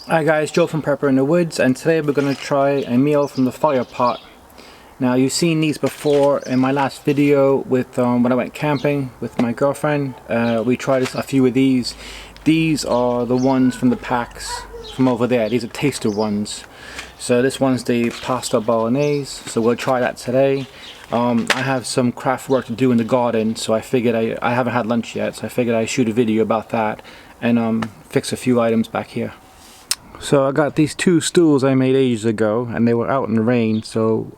Hi guys, Joe from Prepper in the Woods, and today we're going to try a meal from the fire pot. Now you've seen these before in my last video with when I went camping with my girlfriend. We tried a few of these. These are the ones from the packs from over there. These are taster ones. So this one's the pasta bolognese, so we'll try that today. I have some craft work to do in the garden, so I figured I haven't had lunch yet, so I figured I'd shoot a video about that and fix a few items back here. So I got these two stools I made ages ago, and they were out in the rain, so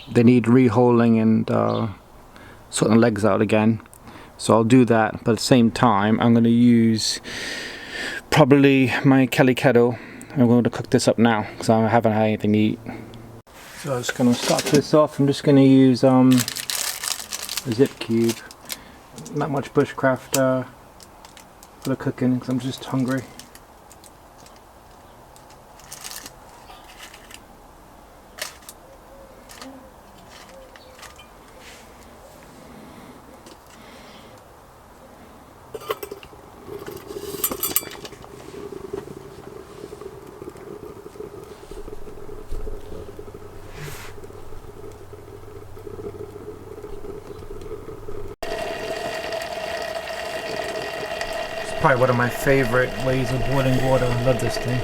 they need reholing and sorting the legs out again. So I'll do that, but at the same time I'm going to use probably my Kelly kettle. I'm going to cook this up now because I haven't had anything to eat. So I'm just going to start this off. I'm just going to use a zip cube. Not much bushcraft for the cooking because I'm just hungry. Probably one of my favorite ways of boiling water. I love this thing.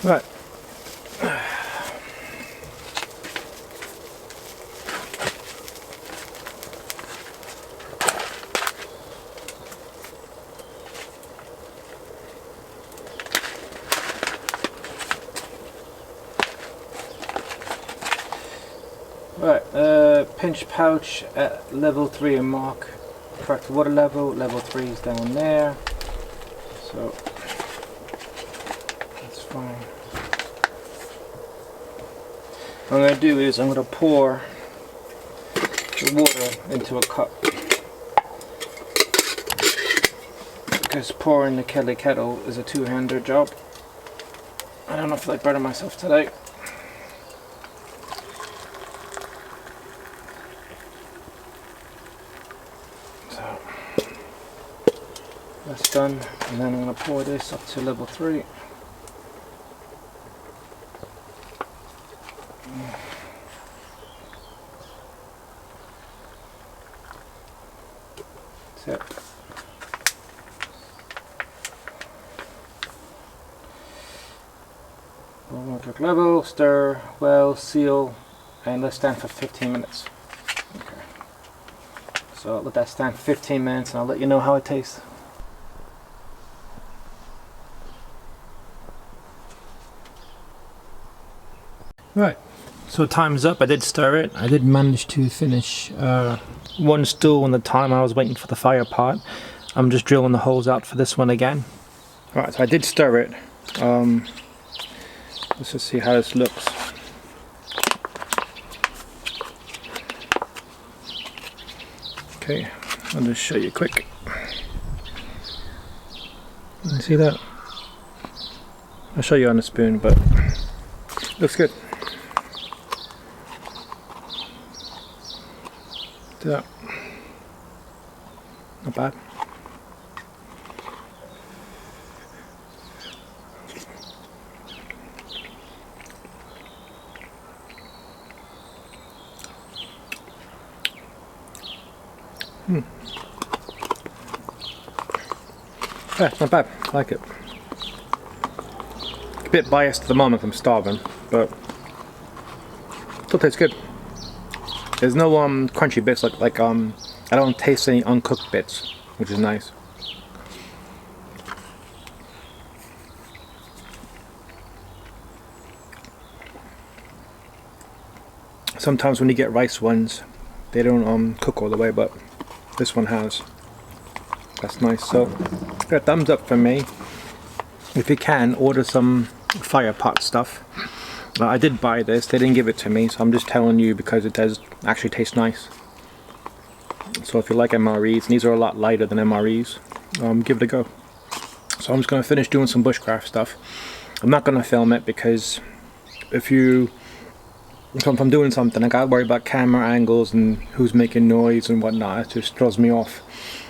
Right. Right, pinch pouch at level 3 and mark. Correct water level 3 is down there. So that's fine. What I'm going to do is I'm going to pour the water into a cup. Because pouring the Kelly kettle is a two-hander job. I don't know if I better myself today. That's done, and then I'm going to pour this up to level 3. That's it. Water level, stir, well, seal, and let stand for 15 minutes. Okay. So I'll let that stand for 15 minutes and I'll let you know how it tastes. Right, so time's up. I did stir it. I did manage to finish one stool in the time I was waiting for the fire pot. I'm just drilling the holes out for this one again. Alright, so I did stir it. Let's just see how this looks. Okay, I'll just show you quick. You see that? I'll show you on the spoon, but looks good. Yeah. Not bad. Yeah, it's not bad. I like it. A bit biased at the moment, I'm starving, but still tastes good. There's no crunchy bits like I don't taste any uncooked bits, which is nice. Sometimes when you get rice ones, they don't cook all the way, but this one has. That's nice. So, yeah, thumbs up for me. If you can, order some fire pot stuff. I did buy this, they didn't give it to me, so I'm just telling you because it does actually taste nice. So if you like MREs, and these are a lot lighter than MREs, give it a go. So I'm just going to finish doing some bushcraft stuff. I'm not gonna film it because if I'm doing something, I gotta worry about camera angles and who's making noise and whatnot. It just throws me off.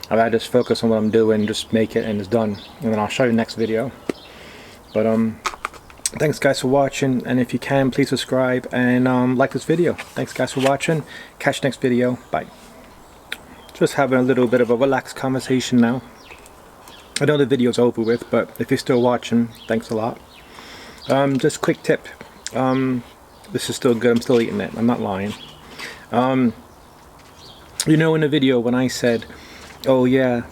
I gotta just focus on what I'm doing, just make it and it's done, and then I'll show you next video. But thanks guys for watching, and if you can, please subscribe and like this video. Thanks guys for watching. Catch you next video. Bye. Just having a little bit of a relaxed conversation now. I know the video's over with, but if you're still watching, thanks a lot. Just quick tip. This is still good. I'm still eating it. I'm not lying. You know, in the video when I said, oh yeah,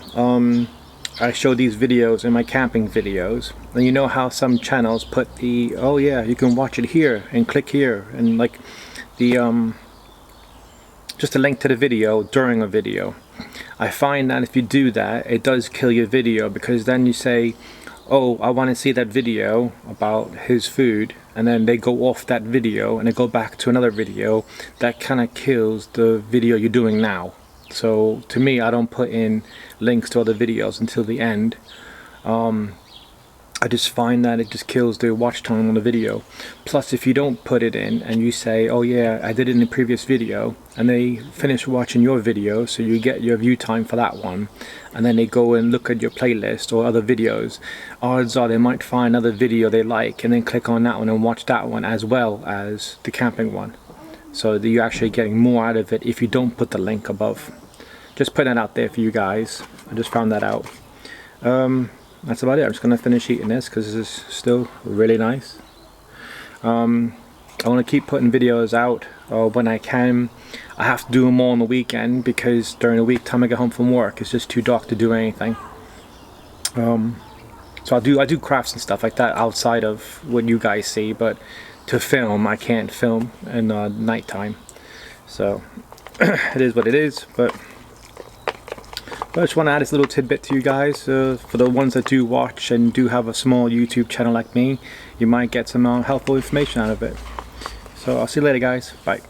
I show these videos in my camping videos, and you know how some channels put the, oh yeah, you can watch it here and click here, and like the just a link to the video during a video. I find that if you do that, it does kill your video, because then you say, oh, I want to see that video about his food, and then they go off that video and they go back to another video. That kind of kills the video you're doing now. So to me, I don't put in links to other videos until the end. I just find that it just kills the watch time on the video. Plus, if you don't put it in and you say, oh yeah, I did it in the previous video, and they finish watching your video, so you get your view time for that one, and then they go and look at your playlist or other videos, odds are they might find another video they like and then click on that one and watch that one as well as the camping one. So that you're actually getting more out of it if you don't put the link above. Just putting that out there for you guys. I just found that out. That's about it. I'm just going to finish eating this because this is still really nice. I want to keep putting videos out when I can. I have to do them all on the weekend because during the week time I get home from work, it's just too dark to do anything. So I do crafts and stuff like that outside of what you guys see, but to film, I can't film in nighttime. So it is what it is. But I just want to add this little tidbit to you guys. For the ones that do watch and do have a small YouTube channel like me, you might get some helpful information out of it. So I'll see you later guys. Bye.